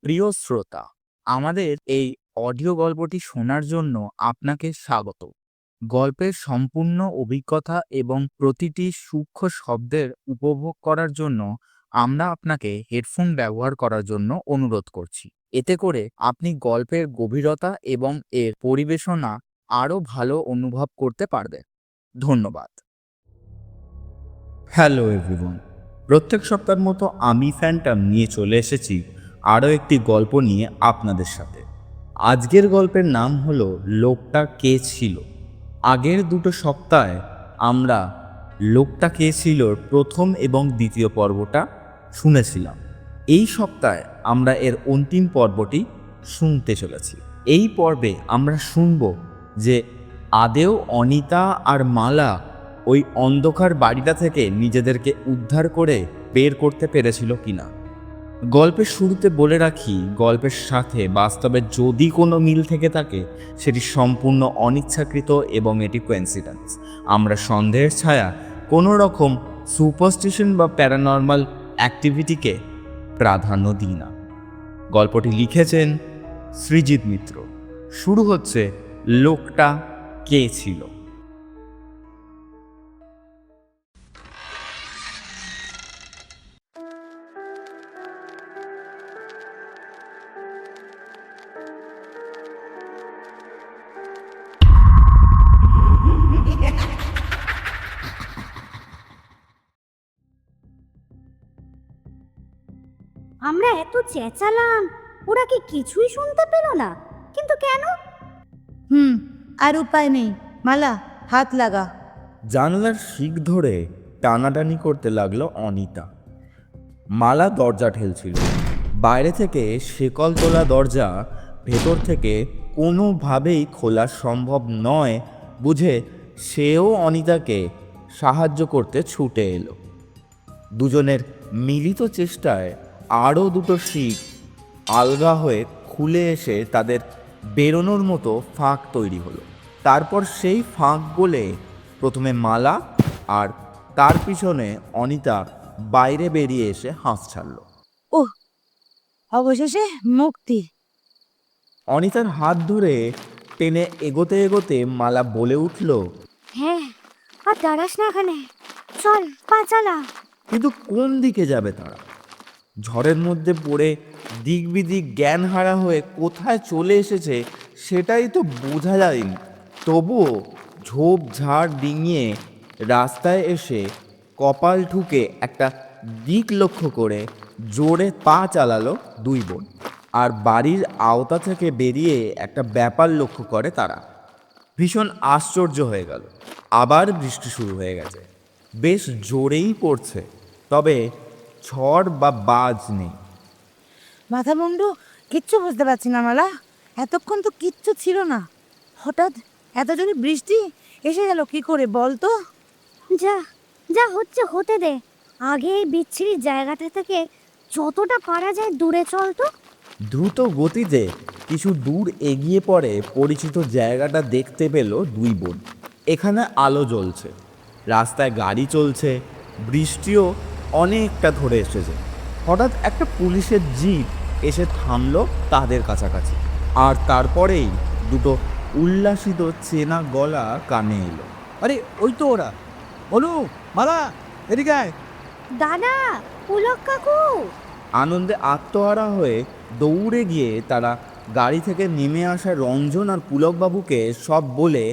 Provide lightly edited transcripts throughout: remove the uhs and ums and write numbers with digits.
প্রিয় শ্রোতা, আমাদের এই অডিও গল্পটি শোনার জন্য আপনাকে স্বাগত। গল্পের সম্পূর্ণ অভিজ্ঞতা এবং প্রতিটি সূক্ষ্ম শব্দের উপভোগ করার জন্য আমরা আপনাকে হেডফোন ব্যবহার করার জন্য অনুরোধ করছি। এতে করে আপনি গল্পের গভীরতা এবং এর পরিবেশনা আরও ভালো অনুভব করতে পারবেন। ধন্যবাদ। হ্যালো এভরিওয়ান, প্রত্যেক সপ্তাহের মতো আমি ফ্যান্টম নিয়ে চলে এসেছি আরও একটি গল্প নিয়ে আপনাদের সাথে। আজকের গল্পের নাম হলো লোকটা কে ছিল। আগের দুটো সপ্তাহে আমরা লোকটা কে ছিল প্রথম এবং দ্বিতীয় পর্বটা শুনেছিলাম। এই সপ্তাহে আমরা এর অন্তিম পর্বটি শুনতে চলেছি। এই পর্বে আমরা শুনব যে আদেও অনিতা আর মালা ওই অন্ধকার বাড়িটা থেকে নিজেদেরকে উদ্ধার করে বের করতে পেরেছিল কিনা। গল্পের শুরুতে বলে রাখি, গল্পের সাথে বাস্তবে যদি কোনো মিল থেকে থাকে সেটি সম্পূর্ণ অনিচ্ছাকৃত এবং এটি কোইন্সিডেন্স। আমরা সন্দেহের ছায়া কোনো রকম সুপারস্টিশন বা প্যারানর্মাল অ্যাক্টিভিটিকে প্রাধান্য দিই না। গল্পটি লিখেছেন সৃজিত মিত্র। শুরু হচ্ছে লোকটা কে ছিল। আমরা এত চেঁচালাম, ওরা কি কিছুই শুনতে পেল না? কিন্তু কেন? আর উপায় নেই। মালা, হাত লাগা। জানলার শিক ধরে টানাটানি করতে লাগলো অনিতা। মালা দরজা ঠেলছিল। বাইরে থেকে শেকল তোলা দরজা ভেতর থেকে কোনোভাবেই খোলা সম্ভব নয় বুঝে সেও অনিতাকে সাহায্য করতে ছুটে এলো। দুজনের মিলিত চেষ্টায় আরও দুটো শিক আলগা হয়ে খুলে এসে তাদের বেরোনোর মতো ফাঁক তৈরি হলো। তারপর সেই ফাঁক বলে প্রথমে মালা আর তার পিছনে অনিতা বাইরে বেরিয়ে এসে হাঁস ছাড়ল। ওহ, অবশেষে মুক্তি। অনিতার হাত ধরে টেনে এগোতে এগোতে মালা বলে উঠল, হ্যাঁ, আর দাঁড়াস না এখানে, চল পা চালা। কিন্তু কোন দিকে যাবে তারা? ঝড়ের মধ্যে পড়ে দিক বিদিক জ্ঞান হারা হয়ে কোথায় চলে এসেছে সেটাই তো বোঝা যায়নি। তবুও ঝোপঝাড় ডিঙিয়ে রাস্তায় এসে কপাল ঠুকে একটা দিক লক্ষ্য করে জোরে পা চালালো দুই বোন। আর বাড়ির আওতা থেকে বেরিয়ে একটা ব্যাপার লক্ষ্য করে তারা। ভীষণ আশ্চর্য হয়ে গেল। আবার বৃষ্টি শুরু হয়ে গেছে। বেশ জোরেই পড়ছে, তবে ঝড় বা বাজ নেই। মাথা মুন্ডু কিচ্ছু বুঝতে পারছি না মালা। এতক্ষণ তো কিচ্ছু ছিল না, হঠাৎ এত জোরে বৃষ্টি এসে গেল কি করে বল তো? যা যা হচ্ছে হতে দে, আগে এই বিচ্ছিরি জায়গাটা থেকে যতটা পারা যায় দূরে চল তো। দ্রুত গতিতে কিছু দূর এগিয়ে পড়ে পরিচিত জায়গাটা দেখতে পেল দুই বোন। এখানে আলো জ্বলছে, রাস্তায় গাড়ি চলছে, বৃষ্টিও অনেকটা ধরে এসেছে। হঠাৎ একটা পুলিশের জিপ এসে থামলো তাদের কাছাকাছি। আর তারপরেই দুটো উল্লাসিত চেনা গলা কানে এলো। আরে ওই তো ওরা। অনু, মালা, এদিকে আয়। দাদা, পুলক কাকু। আনন্দে আত্মহারা হয়ে দৌড়ে গিয়ে তারা গাড়ি থেকে নেমে আসা রঞ্জন আর পুলকবাবুকে সব বলে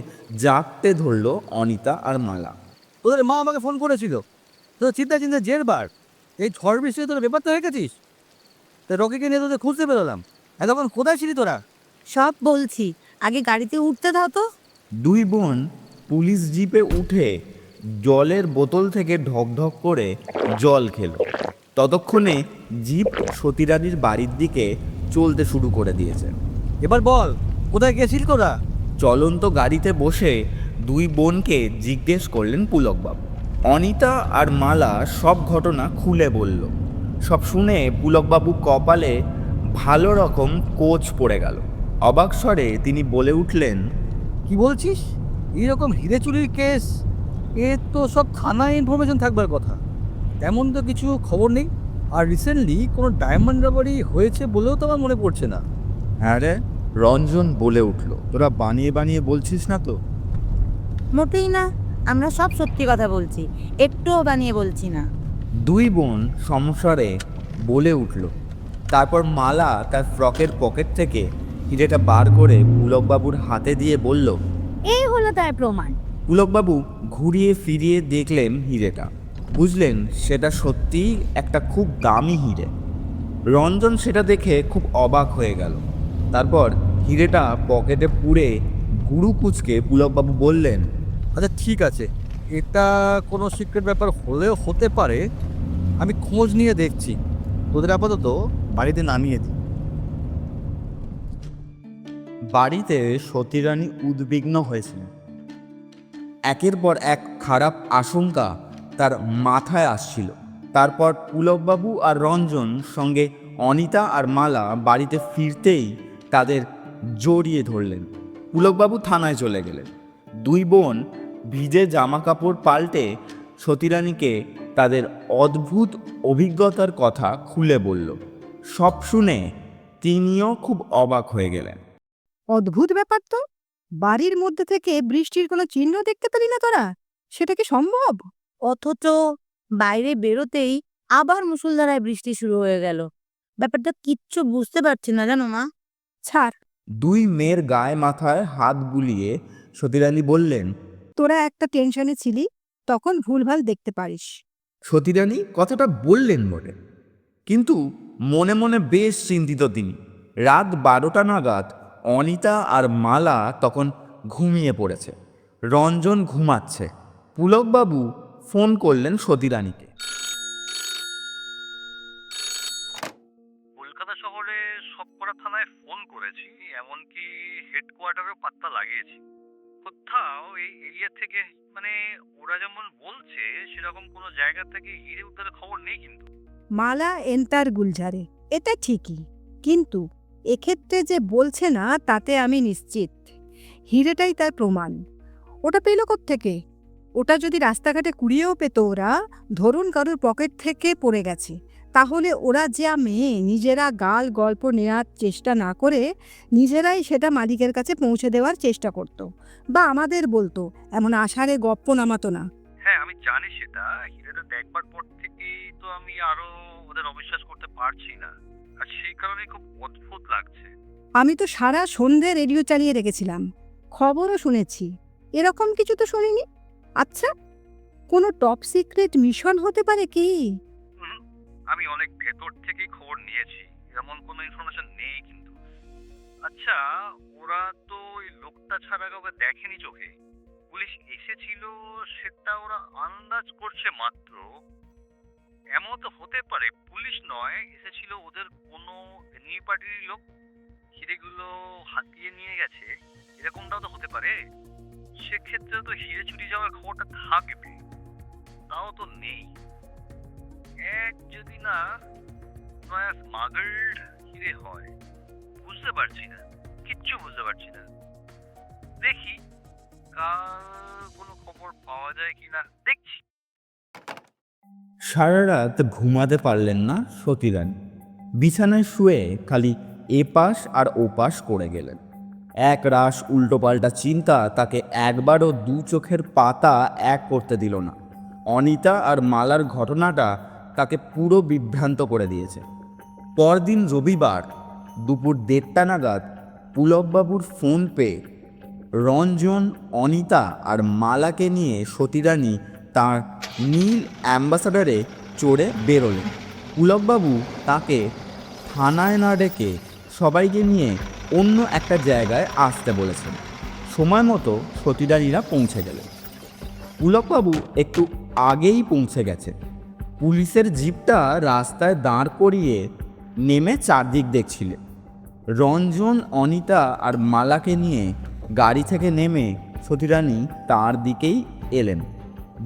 জাগতে ধরল অনিতা আর মালা। তোদের মা আমাকে ফোন করেছিল, তোদের চিন্তা জেরবার। এই ঝড় বৃষ্টিতে তোরা ব্যাপারটা হয়ে গেছিস। তা রকিকে নিয়ে তোদের খুঁজতে পেরোলাম। এতক্ষণ কোথায় ছিলি তোরা? সব বলছি, আগে গাড়িতে উঠতে দাও তো। দুই বোন পুলিশ জিপে উঠে জলের বোতল থেকে ঢকঢক করে জল খেল। ততক্ষণে জিপ সতীরানীর বাড়ির দিকে চলতে শুরু করে দিয়েছে। এবার বল, কোথায় গেছিলি তোরা? চলন্ত গাড়িতে বসে দুই বোনকে জিজ্ঞেস করলেন পুলকবাবু। অনিতা আর মালা সব ঘটনা খুলে বলল। সব শুনে পুলকবাবু কপালে ভালো রকম কোচ পড়ে গেল। অবাক স্বরে তিনি বলে উঠলেন, কি বলছিস? এইরকম হিরে চুরির কেস, এর তো সব থানায় ইনফরমেশন থাকবার কথা। তেমন তো কিছু খবর নেই। আর রিসেন্টলি কোনো ডায়মন্ড রাবারি হয়েছে বলেও তো আমার মনে পড়ছে না। হ্যাঁ রে, রঞ্জন বলে উঠল, তোরা বানিয়ে বানিয়ে বলছিস না তো? মোটেই না, আমরা সব সত্যি কথা বলছি, একটুও বানিয়ে বলছি না। দুই বোন সমস্বরে বলে উঠল। তারপর মালা তার ফ্রকের পকেট থেকে হিরেটা বার করে পুলকবাবুর হাতে দিয়ে বলল। এই হলো তার প্রমাণ। পুলকবাবু ঘুরিয়ে ফিরিয়ে দেখলেন হিরেটা, বুঝলেন সেটা সত্যিই একটা খুব দামি হিরে। রঞ্জন সেটা দেখে খুব অবাক হয়ে গেল। তারপর হিরেটা পকেটে পুরে গুরু কুচকে পুলকবাবু বললেন, আচ্ছা ঠিক আছে, এটা কোনো সিক্রেট ব্যাপার হলেও হতে পারে, আমি খোঁজ নিয়ে দেখছি। তোদের আপাতত বাড়িতে নামিয়ে দিই। বাড়িতে সতীরানী উদ্বিগ্ন হয়েছিলেন। একের পর এক খারাপ আশঙ্কা তার মাথায় আসছিল। তারপর পুলকবাবু আর রঞ্জন সঙ্গে অনিতা আর মালা বাড়িতে ফিরতেই তাদের জড়িয়ে ধরলেন। পুলকবাবু থানায় চলে গেলেন। দুই বোন ভিজে জামা কাপড় পাল্টে সতীরানীকে তাদের অদ্ভুত অভিজ্ঞতার কথা খুলে বলল। সব শুনে তিনিও খুব অবাক হয়ে গেলেন। অদ্ভুত ব্যাপার তো, বাড়ির মধ্যে থেকে বৃষ্টির কোনো চিহ্ন দেখতে পেলি না তোরা? সেটা কি সম্ভব? অথচ বাইরে বেরোতেই আবার মুষলধারায় বৃষ্টি শুরু হয়ে গেল। ব্যাপারটা কিচ্ছু বুঝতে পারছি না, জানো মা। ছাড়, দুই মেয়ের গায়ে মাথায় হাত বুলিয়ে সতীরানী বললেন, তোরা একটা টেনশনে ছিলি, তখন ভুলভাল দেখতে পারিস। সতীরানী কথাটা বললেন বটে, কিন্তু মনে মনে বেশ চিন্তিত তিনি। রাত 12টা নাগাদ অনিতা আর মালা তখন ঘুমিয়ে পড়েছে। রঞ্জন ঘুমাচ্ছে। পুলকবাবু ফোন করলেন সতীরানীকে। কলকাতা শহরে সবকটা থানায় ফোন করেছি, এমনকি হেডকোয়ার্টারেও পাত্তা লাগিয়েছি। কোথাও এই এরিয়া থেকে, মানে ওরা যেমন বলছে সেরকম কোনো জায়গা থেকে হিরে উদ্ধারের খবর নেই কিন্তু। মালা এন্তার গুলঝারে, এটা ঠিকই, কিন্তু এক্ষেত্রে যে বলছে না তাতে আমি নিশ্চিত হিরেটাই তার প্রমাণ। ওটা পেল থেকে? ওটা যদি রাস্তাঘাটে কুড়িয়েও পেত ওরা, ধরুন কারোর পকেট থেকে পড়ে গেছে, তাহলে ওরা যা মেয়ে নিজেরা গাল গল্প নেওয়ার চেষ্টা না করে নিজেরাই সেটা মালিকের কাছে পৌঁছে দেওয়ার চেষ্টা করত, বা আমাদের বলতো, এমন আষাঢ়ে গপ্প নামাতো না। হ্যাঁ আমি জানি সেটা, হিরেটা দেখবার পর থেকেই তো আমি আরো ওদের অবিশ্বাস করতে পারছি না, আর সেই কারণে খুব অদ্ভুত লাগছে। আমি তো সারা সন্ধে রেডিও চালিয়ে রেখেছিলাম, খবরও শুনেছি, এরকম কিছু তো শুনিনি। আচ্ছা, কোনো টপ সিক্রেট মিশন হতে পারে কি? আমি অনেক ভেতর থেকেই খবর নিয়েছি, এমন কোনো ইনফরমেশন নেই কিন্তু। আচ্ছা, ওরা তো ওই লোকটা ছাড়া কাউকে দেখেনি চোখে। পুলিশ এসেছিল সেটা ওরা আন্দাজ করছে মাত্র। এমন তো হতে পারে পুলিশ নয়, এসেছিল ওদের কোনো এনিমি পার্টির লোক, হিরেগুলো হাতিয়ে নিয়ে গেছে, এরকমটাও তো হতে পারে। সেক্ষেত্রে তো হিরে চুরি যাওয়ার খবরটা থাকবে, তাও তো নেই। এক যদি না স্মাগলড হিরে হয়, বুঝতে পারছি না, কিচ্ছু বুঝতে পারছি না। দেখি কাল কোনো খবর পাওয়া যায় কিনা, দেখছি। সারা রাত ঘুমাতে পারলেন না সতীরানী। বিছানায় শুয়ে খালি এপাশ আর ওপাশ করে গেলেন। এক রাশ উল্টোপাল্টা চিন্তা তাকে একবারও দু চোখের পাতা এক করতে দিল না। অনিতা আর মালার ঘটনাটা তাকে পুরো বিভ্রান্ত করে দিয়েছে। পরদিন রবিবার দুপুর 1:30 নাগাদ পুলকবাবুর ফোন পেয়ে রঞ্জন, অনিতা আর মালাকে নিয়ে সতীরানী তার নীল অ্যাম্বাসাডারে চড়ে বেরোলেন। পুলকবাবু তাকে থানায় না ডেকে সবাইকে নিয়ে অন্য একটা জায়গায় আসতে বলেছেন। সময় মতো সতীরানীরা পৌঁছে গেলেন। পুলকবাবু একটু আগেই পৌঁছে গেছে। পুলিশের জিপটা রাস্তায় দাঁড় করিয়ে নেমে চারদিক দেখছিলেন। রঞ্জন, অনিতা আর মালাকে নিয়ে গাড়ি থেকে নেমে সতীরানী তার দিকেই এলেন।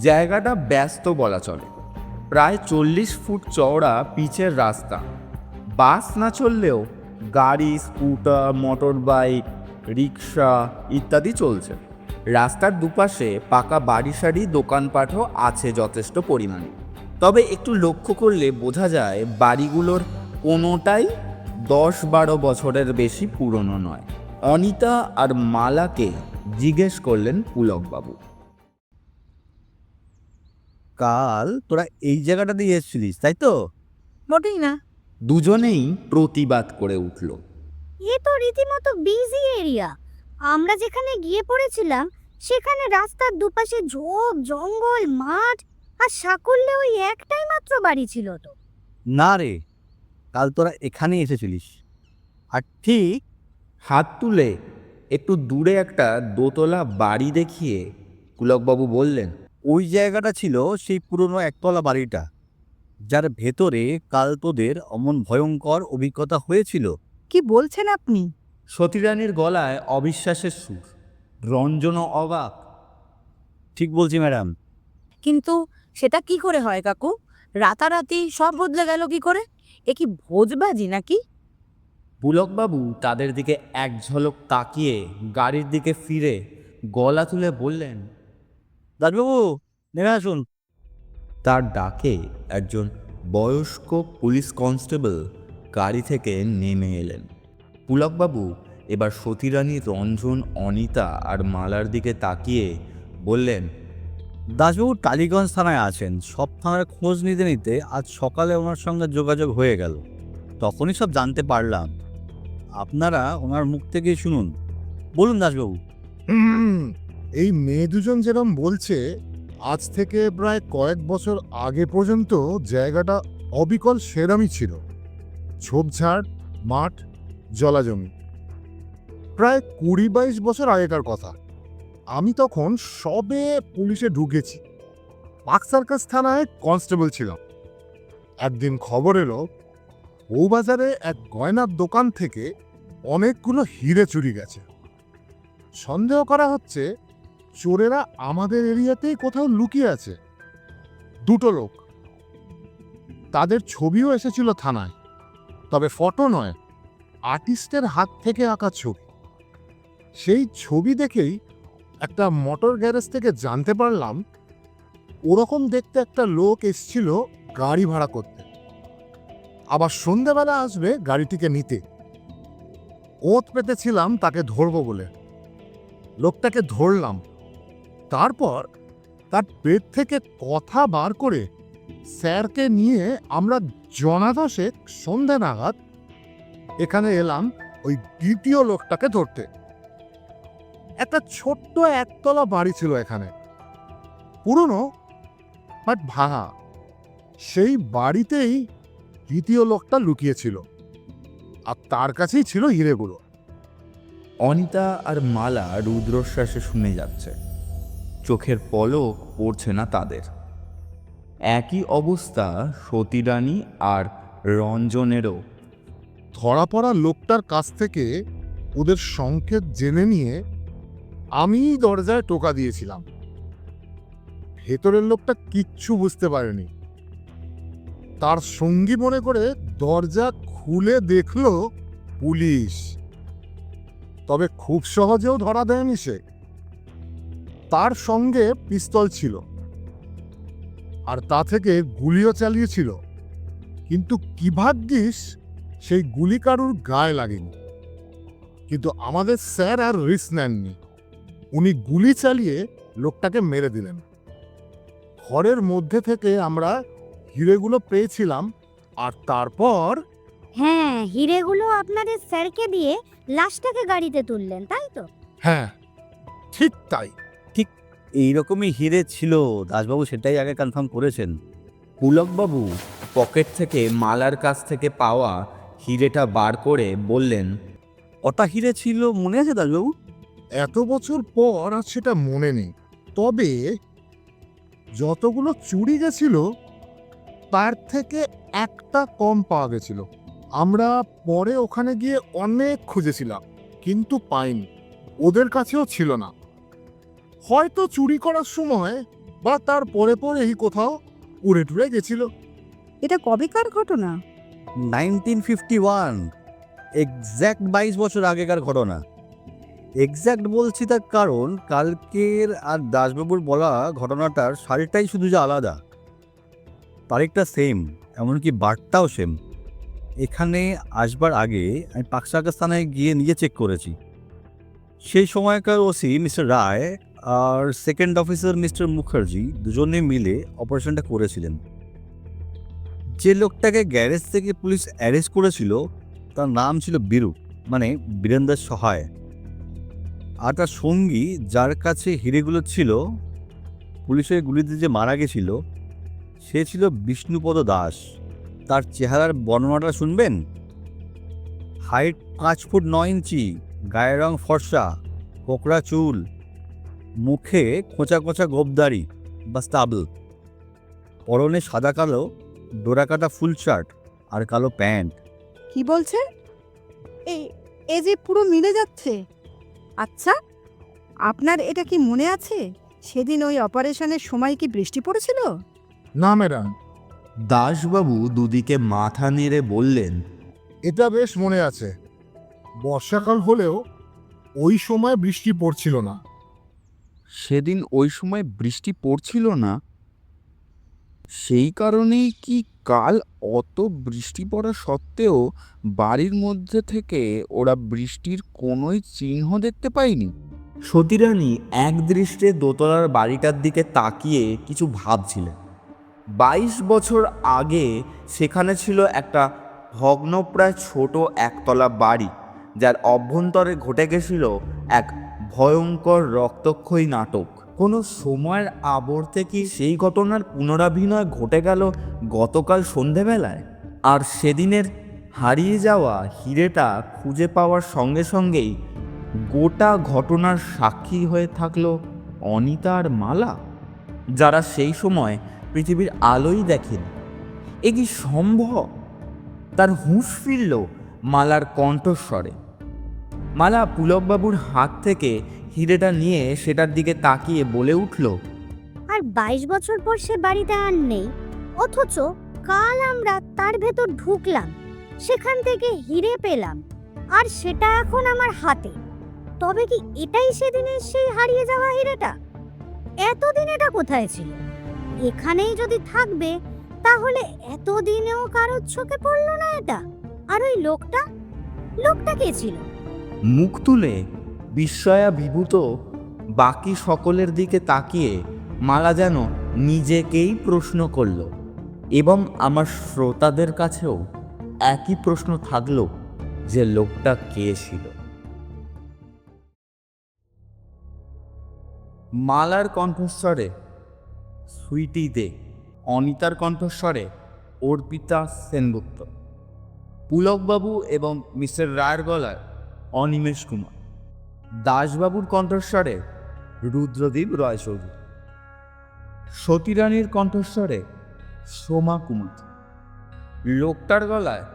জায়গাটা ব্যস্ত বলা চলে। প্রায় 40 ফুট চওড়া পিচের রাস্তা। বাস না চললেও গাড়ি, স্কুটার, মোটর বাইক, রিক্সা ইত্যাদি চলছে। রাস্তার দুপাশে পাকা বাড়ি সারি দোকানপাটও আছে যথেষ্ট পরিমাণে। তবে একটু লক্ষ্য করলে বোঝা যায় বাড়িগুলোর কোনোটাই 10-12 বছরের বেশি পুরনো নয়। অনিতা আর মালাকে জিজ্ঞেস করলেন পুলকবাবু। কাল তোরা এই জায়গাটা দিয়ে এসেছিলিস তাই তো? মোটেই না। দুজনেই প্রতিবাদ করে উঠল। এ তো রীতিমতো বিজি এরিয়া। আমরা যেখানে গিয়ে পড়েছিলাম সেখানে রাস্তার দুপাশে ঝোপ জঙ্গল মাঠ আর সাকল্যে ওই একটাই মাত্র বাড়ি ছিল। তো না রে, কাল তোরা এখানেই এসেছিলিস। আর ঠিক হাত তুলে একটু দূরে একটা দোতলা বাড়ি দেখিয়ে পুলকবাবু বললেন, ওই জায়গাটা ছিল সেই পুরনো একতলা বাড়িটা, যার ভেতরে কাল তোদের অমন ভয়ঙ্কর অভিজ্ঞতা হয়েছিল। কি বলছেন আপনি? সতীরানীর গলায় অবিশ্বাসের সুর। রঞ্জনও অবাক। ঠিক বলছি ম্যাডাম। কিন্তু সেটা কি করে হয় কাকু? রাতারাতি সব বদলে গেল কি করে? এ কি ভোজবাজি নাকি? পুলকবাবু তাদের দিকে এক ঝলক তাকিয়ে গাড়ির দিকে ফিরে গলা তুলে বললেন, দাসবাবু নেমে আসুন। তার ডাকে একজন বয়স্ক পুলিশ কনস্টেবল গাড়ি থেকে নেমে এলেন। পুলকবাবু এবার সতীরানী, রঞ্জন, অনিতা আর মালার দিকে তাকিয়ে বললেন, দাসবাবু টালিগঞ্জ থানায় আছেন। সব থানার খোঁজ নিতে নিতে আজ সকালে ওনার সঙ্গে যোগাযোগ হয়ে গেল, তখনই সব জানতে পারলাম। আপনারা ওনার মুখ থেকেই শুনুন। বলুন দাসবাবু। এই মেয়ে দুজন যেরকম বলছে, আজ থেকে প্রায় কয়েক বছর আগে পর্যন্ত জায়গাটা অবিকল সেরামই ছিল। ঝোপঝাড়, মাঠ, জলাজমি। প্রায় 20-22 বছর আগেকার কথা। আমি তখন সবে পুলিশে ঢুকেছি, পার্ক সার্কাস থানায় কনস্টেবল ছিলাম। একদিন খবর এলো বউবাজারে এক গয়নার দোকান থেকে অনেকগুলো হিরে চুরি গেছে। সন্দেহ করা হচ্ছে চোরেরা আমাদের এরিয়াতেই কোথাও লুকিয়ে আছে। 2টো লোক, তাদের ছবিও এসেছিল থানায়, তবে ফটো নয়, আর্টিস্টের হাত থেকে আঁকা ছবি। সেই ছবি দেখেই একটা মোটর গ্যারেজ থেকে জানতে পারলাম ওরকম দেখতে একটা লোক এসেছিল গাড়ি ভাড়া করতে, আবার সন্ধ্যেবেলা আসবে গাড়িটিকে নিতে। ওত পেতেছিলাম তাকে ধরবো বলে। লোকটাকে ধরলাম, তারপর তার পেট থেকে কথা বার করে স্যারকে নিয়ে আমরা জনাদশেক সন্ধ্যা নাগাদ এখানে এলাম ওই দ্বিতীয় লোকটাকে ধরতে। একটা ছোট্ট একতলা বাড়ি ছিল এখানে, পুরনো বাট ভাঙা। সেই বাড়িতেই দ্বিতীয় লোকটা লুকিয়েছিল, আর তার কাছেই ছিল হিরেগুলো। অনিতা আর মালা রুদ্রশ্বাসে শুনে যাচ্ছে, চোখের পলক পড়ছে না তাদের। একই অবস্থা সতীরানী আর রঞ্জনেরও। ধরা পড়া লোকটার কাছ থেকে ওদের সংকেত জেনে নিয়ে আমি দরজায় টোকা দিয়েছিলাম। ভেতরের লোকটা কিচ্ছু বুঝতে পারেনি। তার সঙ্গী মনে করে দরজা খুলে দেখলো পুলিশ। তবে খুব সহজেও ধরা দেয়নি সে। তার সঙ্গে পিস্তল ছিল, আর তা থেকে গুলিও চালিয়েছিল। কিন্তু কি ভাগ্যিস সেই গুলি কারুর গায়ে লাগেনি। কিন্তু আমাদের স্যার আর রিস্ক নেননি, উনি গুলি চালিয়ে লোকটাকে মেরে দিলেন। ঘরের মধ্যে থেকে আমরা হিরেগুলো পেয়েছিলাম, আর তারপর হ্যাঁ, হিরেগুলো আপনাদের স্যারকে দিয়ে লাশটাকে গাড়িতে তুললেন, তাই তো? হ্যাঁ, ঠিক তাই। এইরকমই হিরে ছিল দাসবাবু, সেটাই আগে কনফার্ম করেছেন। পুলকবাবু পকেট থেকে মালার কাছ থেকে পাওয়া হিরেটা বার করে বললেন, ওটা হিরে ছিল মনে আছে দাসবাবু? এত বছর পর আর সেটা মনে নেই, তবে যতগুলো চুরি গেছিল তার থেকে একটা কম পাওয়া গেছিল। আমরা পরে ওখানে গিয়ে অনেক খুঁজেছিলাম, কিন্তু পাইনি। ওদের কাছেও ছিল না। হয়তো চুরি করার সময় বা তার পরে পরেই কোথাও উড়ে টুড়ে গেছিল। এটা কবেকার ঘটনা? 1951, এক্স্যাক্ট 22 বছর আগেকার ঘটনা। এক্স্যাক্ট বলছি তার কারণ কালকের আর দাসবাবুর বলা ঘটনাটার সালটাই শুধু যে আলাদা। তারিখটা সেম, এমনকি বারটাও সেম। এখানে আসবার আগে আমি পাকসাকাস থানায় গিয়ে নিজে চেক করেছি। সেই সময়কার ওসি মিস্টার রায় আর সেকেন্ড অফিসার মিস্টার মুখার্জি দুজনে মিলে অপারেশনটা করেছিলেন। যে লোকটাকে গ্যারেজ থেকে পুলিশ অ্যারেস্ট করেছিল তার নাম ছিল বীরু, মানে বীরেন্দ্র সহায়। আর তার সঙ্গী যার কাছে হিরেগুলো ছিল, পুলিশের গুলিতে যে মারা গেছিল, সে ছিল বিষ্ণুপদ দাস। তার চেহারার বর্ণনাটা শুনবেন? হাইট 5 ফুট 9 ইঞ্চি, গায়ের রং ফর্সা, কোকড়া চুল, মুখে খোঁচা খোঁচা গোবদাড়ি বা স্টাবল, পরনে সাদা কালো ডোরাকাটা ফুল শার্ট আর কালো প্যান্ট। কি বলছে? এ যে পুরো মিলে যাচ্ছে। আচ্ছা, আপনার এটা কি মনে আছে সেদিন ওই অপারেশনের সময় কি বৃষ্টি পড়েছিল? না ম্যাডাম, দাসবাবু দুদিকে মাথা নেড়ে বললেন, এটা বেশ মনে আছে। বর্ষাকাল হলেও ওই সময় বৃষ্টি পড়ছিল না। সেদিন ওই সময় বৃষ্টি পড়ছিল না, সেই কারণেই কি কাল অত বৃষ্টি পড়া সত্ত্বেও বাড়ির মধ্যে থেকে ওরা বৃষ্টির কোনোই চিহ্ন দেখতে পায়নি? সতীরানী এক দৃষ্টে দোতলার বাড়িটার দিকে তাকিয়ে কিছু ভাবছিলেন। 22 বছর আগে সেখানে ছিল একটা ভগ্নপ্রায় ছোট একতলা বাড়ি, যার অভ্যন্তরে ঘটে গেছিল এক ভয়ঙ্কর রক্তক্ষয়ী নাটক। কোনো সময়ের আবর্তে কি সেই ঘটনার পুনরাভিনয় ঘটে গেল গতকাল সন্ধেবেলায়? আর সেদিনের হারিয়ে যাওয়া হিরেটা খুঁজে পাওয়ার সঙ্গে সঙ্গেই গোটা ঘটনার সাক্ষী হয়ে থাকলো অনিতা আর মালা, যারা সেই সময় পৃথিবীর আলোই দেখেনি। এ কি সম্ভব? তার হুঁশ ফিরল মালার কণ্ঠস্বরে। মালা পুলকবাবুর হাত থেকে হিরেটা নিয়ে সেটার দিকে তাকিয়ে বলে উঠল, আর 22 বছর পর সে বাড়িতে আর নেই, অথচ কাল আমরা তার ভেতর ঢুকলাম, সেখান থেকে হিরে পেলাম, আর সেটা এখন আমার হাতে। তবে কি এটাই সেদিনের সেই হারিয়ে যাওয়া হিরেটা? এতদিন এটা কোথায় ছিল? এখানেই যদি থাকবে, তাহলে এতদিনেও কারোর চোখে পড়লো না এটা? আর ওই লোকটা কে ছিল? মুখ তুলে বিস্ময়াভিভূত বাকি সকলের দিকে তাকিয়ে মালা যেন নিজেকেই প্রশ্ন করল, এবং আমার শ্রোতাদের কাছেও একই প্রশ্ন থাকলো যে লোকটা কে ছিল। মালার কণ্ঠস্বরে সুইটি দে, অনিতার কণ্ঠস্বরে অর্পিতা সেনগুপ্ত, পুলকবাবু এবং মিস্টার রায়ের গলায় অনিমেষ কুমার, দাসবাবুর কণ্ঠস্বরে রুদ্রদীপ রায়চৌধুরী, সতীরানীর কণ্ঠস্বরে সোমা কুমার, লোকটার গলায়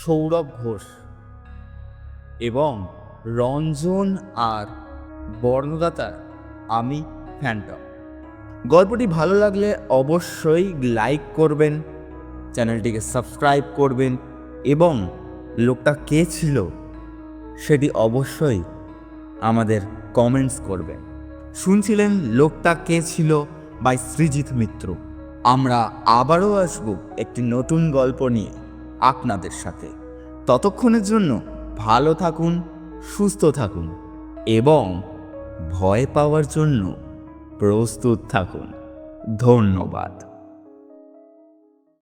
সৌরভ ঘোষ এবং রঞ্জন আর বর্ণদাতার আমি ফ্যান্টম। গল্পটি ভালো লাগলে অবশ্যই লাইক করবেন, চ্যানেলটিকে সাবস্ক্রাইব করবেন এবং লোকটা কে ছিল সেটি অবশ্যই আমাদের কমেন্টস করবেন। শুনছিলেন লোকটা কে ছিল বাই সৃজিত মিত্র। আমরা আবারও আসব একটি নতুন গল্প নিয়ে আপনাদের সাথে। ততক্ষণের জন্য ভালো থাকুন, সুস্থ থাকুন এবং ভয় পাওয়ার জন্য প্রস্তুত থাকুন। ধন্যবাদ।